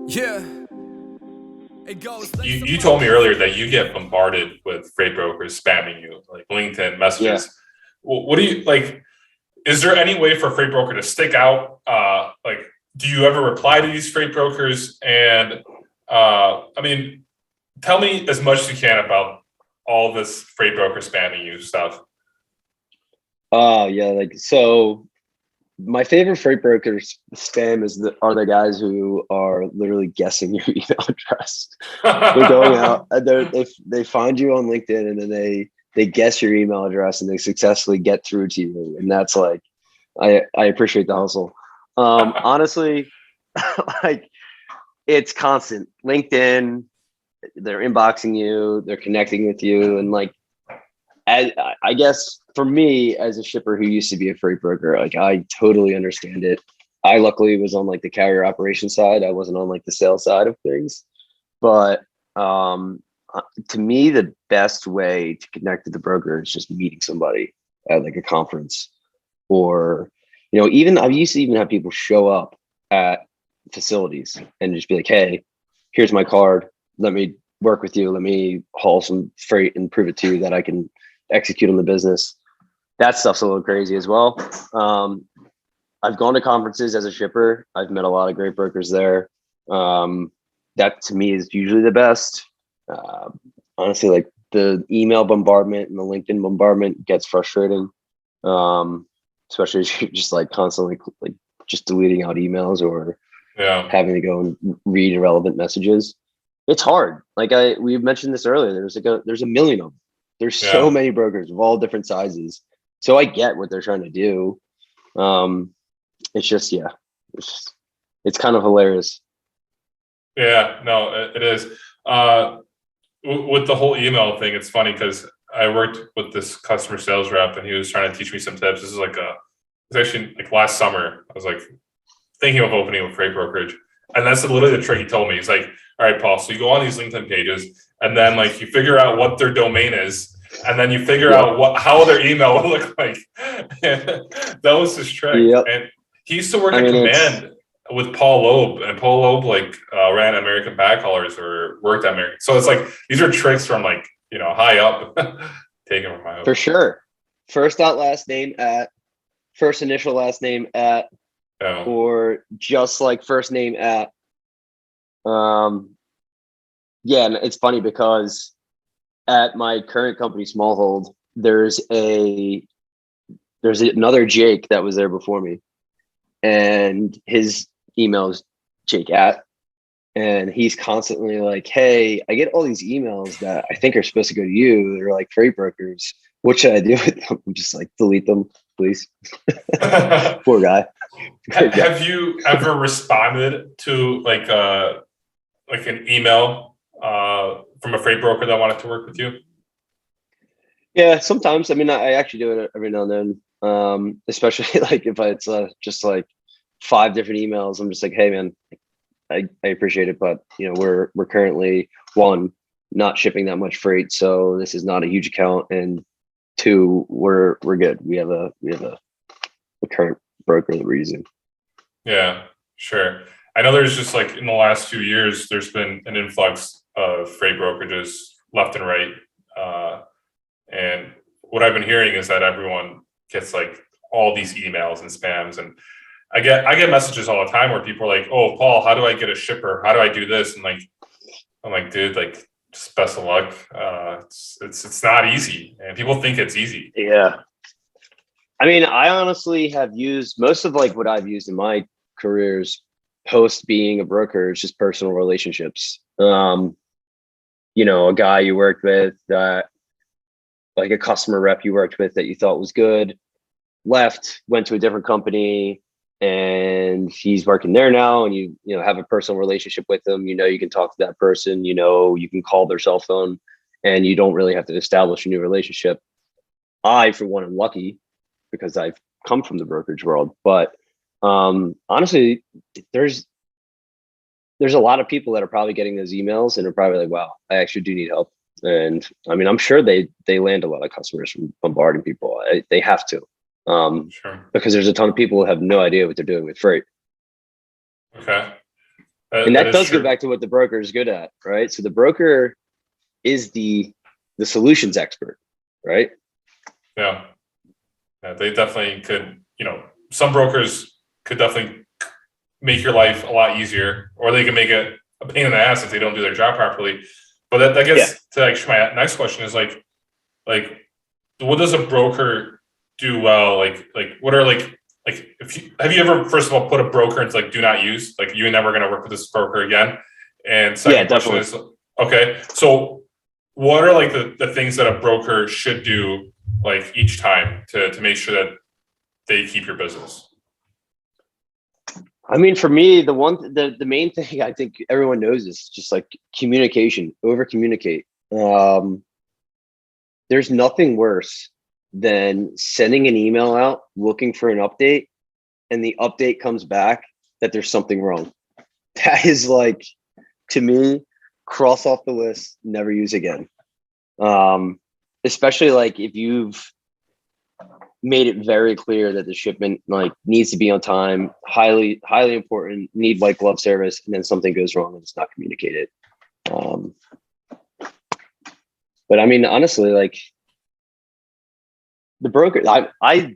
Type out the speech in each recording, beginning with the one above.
Yeah, it goes. You told me earlier that you get bombarded with freight brokers spamming you, like LinkedIn Yeah. messages. What do you like? Is there any way for a freight broker to stick out? Like, do you ever reply to these freight brokers? And I mean, tell me as much as you can about all this freight broker spamming you stuff. Oh yeah, like so my favorite freight brokers spam are the guys who are literally guessing your email address. They're going out and they find you on LinkedIn and then they guess your email address and they successfully get through to you. And that's like I appreciate the hustle. Honestly, like it's constant. LinkedIn, they're inboxing you, they're connecting with you, and like I guess for me as a shipper who used to be a freight broker, like I totally understand it. I luckily was on like the carrier operation side. I wasn't on like the sales side of things. But to me, the best way to connect with the broker is just meeting somebody at like a conference, or even I used to even have people show up at facilities and just be like, "Hey, here's my card. Let me work with you. Let me haul some freight and prove it to you that I can execute on the business." That stuff's a little crazy as well. I've gone to conferences as a shipper. I've met a lot of great brokers there. That to me is usually the best. Honestly, like the email bombardment and the LinkedIn bombardment gets frustrating, especially if you're just like constantly like just deleting out emails or having to go and read irrelevant messages. It's hard. Like we've mentioned this earlier. There's a million of them. There's so many brokers of all different sizes. So I get what they're trying to do. It's just it's kind of hilarious. Yeah, no, it is. With the whole email thing, it's funny because I worked with this customer sales rep and he was trying to teach me some tips. This is it's actually like last summer. I was like thinking of opening a freight brokerage. And that's literally the trick he told me. He's like, all right, Paul, so you go on these LinkedIn pages and then like you figure out what their domain is. And then you figure out how their email will look like. That was his trick. Yep. And he used to work at Command with Paul Loeb, and Paul Loeb ran American Backhaulers or worked at American. So it's like these are tricks from high up, taken from high up. For sure. First initial last name at, or just like first name at. And it's funny because at my current company, Smallhold, there's another Jake that was there before me, and his email is Jake at, and he's constantly like, "Hey, I get all these emails that I think are supposed to go to you. They're like freight brokers. What should I do with them?" I'm just like, delete them, please. Poor guy. Have you ever responded to like an email from a freight broker that wanted to work with you? Yeah, sometimes. I mean, I actually do it every now and then. Especially like if it's just like 5 different emails. I'm just like, hey man, I appreciate it, but we're currently, 1, not shipping that much freight, so this is not a huge account, and 2, we're good. We have a current broker that we're using. Yeah, sure. I know there's just like in the last few years, there's been an influx of freight brokerages left and right. And what I've been hearing is that everyone gets like all these emails and spams, and I get messages all the time where people are like, "Oh, Paul, how do I get a shipper? How do I do this?" And I'm like, dude, like just best of luck. It's not easy, and people think it's easy. Yeah. I mean, I honestly have used most of like what I've used in my careers post being a broker is just personal relationships. A guy you worked with that, like a customer rep you worked with that you thought was good, left, went to a different company, and he's working there now, and you have a personal relationship with them. You can talk to that person, you can call their cell phone, and you don't really have to establish a new relationship. I, for one, am lucky because I've come from the brokerage world, but honestly, there's a lot of people that are probably getting those emails and are probably like, wow, I actually do need help. And I mean, I'm sure they land a lot of customers from bombarding people. They have to, Sure. because there's a ton of people who have no idea what they're doing with freight. Okay. And that does true. go back to what the broker is good at, right? So the broker is the solutions expert, right? Yeah. Yeah, they definitely could, some brokers could definitely make your life a lot easier, or they can make it a pain in the ass if they don't do their job properly. But that gets to actually my next question is like what does a broker do well? Like what are have you ever, first of all, put a broker into like do not use, like you're never going to work with this broker again? And second question is, okay, so what are like the things that a broker should do like each time to make sure that they keep your business? I mean, for me, the main thing I think everyone knows is just like communication, over communicate. There's nothing worse than sending an email out looking for an update and the update comes back that there's something wrong. That is like, to me, cross off the list, never use again. Especially like if you've made it very clear that the shipment like needs to be on time, highly important, need white glove service, and then something goes wrong and it's not communicated. But I mean, honestly, like the broker, I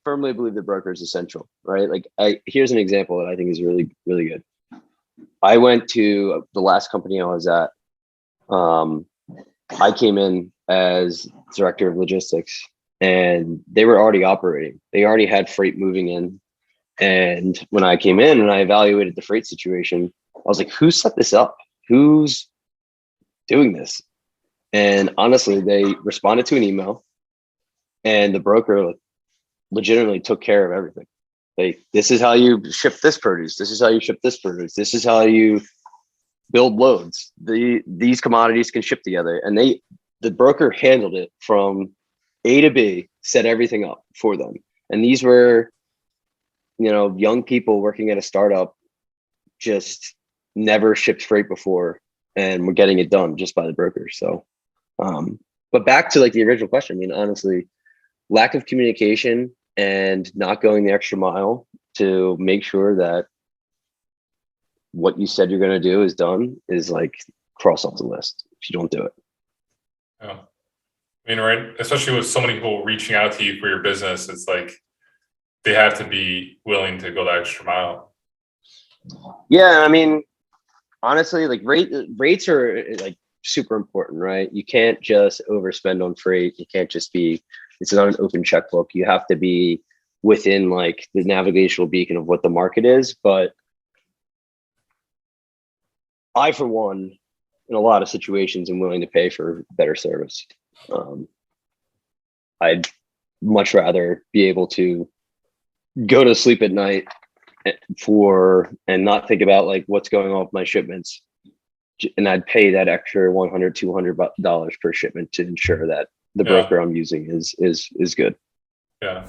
firmly believe the broker is essential, right? Like here's an example that I think is really, really good. I went to the last company I was at. I came in as director of logistics and they were already operating. They already had freight moving in. And when I came in and I evaluated the freight situation, I was like, who set this up? Who's doing this? And honestly, they responded to an email and the broker legitimately took care of everything. Like, this is how you ship this produce. This is how you ship this produce. This is how you build loads. These commodities can ship together. And the broker handled it from A to B, set everything up for them. And these were, young people working at a startup, just never shipped freight before, and we're getting it done just by the broker. So, but back to like the original question, I mean, honestly, lack of communication and not going the extra mile to make sure that what you said you're going to do is done is like cross off the list if you don't do it. Yeah. I mean, right. Especially with so many people reaching out to you for your business, it's like they have to be willing to go the extra mile. Yeah. I mean, honestly, like rates are like super important, right? You can't just overspend on freight. You can't just it's not an open checkbook. You have to be within like the navigational beacon of what the market is. But I, for one, in a lot of situations, am willing to pay for better service. I'd much rather be able to go to sleep at night and not think about like what's going on with my shipments. And I'd pay that extra $100, $200 per shipment to ensure that the broker I'm using is good. Yeah.